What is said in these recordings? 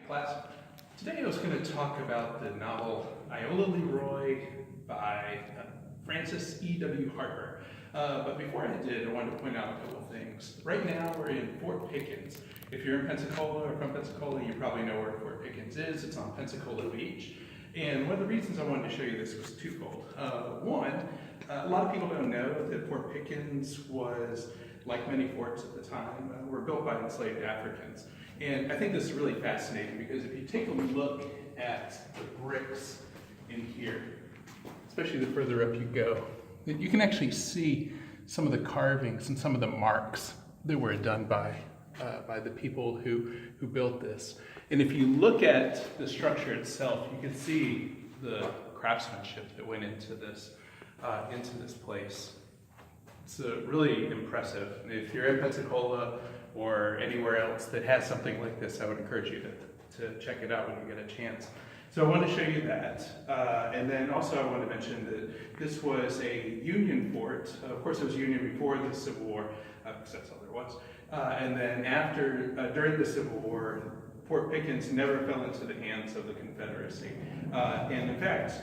Class. Today I was going to talk about the novel Iola Leroy by Francis E.W. Harper. But before I did, I wanted to point out a couple things. Right now we're in Fort Pickens. If you're in Pensacola or from Pensacola, you probably know where Fort Pickens is. It's on Pensacola Beach. And one of the reasons I wanted to show you this was twofold. One, a lot of people don't know that Fort Pickens was, like many forts at the time, were built by enslaved Africans. And I think this is really fascinating because if you take a look at the bricks in here, especially the further up you go, you can actually see some of the carvings and some of the marks that were done by the people who built this. And if you look at the structure itself, you can see the craftsmanship that went into this place. It's really impressive. If you're in Pensacola or anywhere else that has something like this, I would encourage you to check it out when you get a chance. So I want to show you that. And then also I want to mention that this was a Union fort. Of course it was Union before the Civil War, because that's all there was. And then during the Civil War, Fort Pickens never fell into the hands of the Confederacy. And in fact,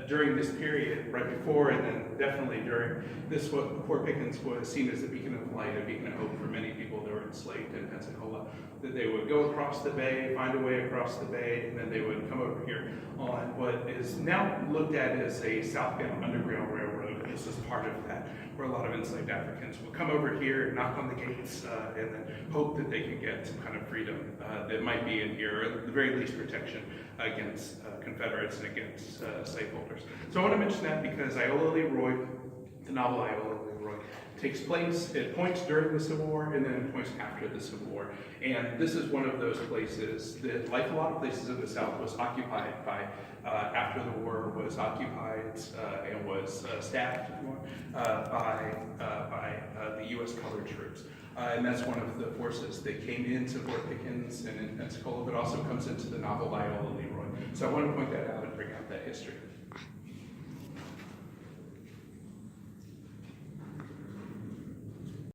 during this period, right before and then definitely during this, Fort Pickens was seen as a beacon of light, a beacon of hope for many people that were enslaved in Pensacola. That they would go across the bay, find a way across the bay, and then they would come over here on what is now looked at as a southbound underground railroad. This is part of that, where a lot of enslaved Africans would come over here, knock on the gates, and then hope that they could get some kind of freedom that might be in here, or at the very least protection against Confederates and against slaveholders. So I want to mention that because Iola Leroy, the novel Iola Leroy, takes place, it points during the Civil War and then it points after the Civil War. And this is one of those places that, like a lot of places in the South, was occupied by, after the war, was occupied and was staffed by the U.S. colored troops. And that's one of the forces that came into Fort Pickens and in Pensacola, but also comes into the novel Iola Leroy. So I want to point that out and bring out that history.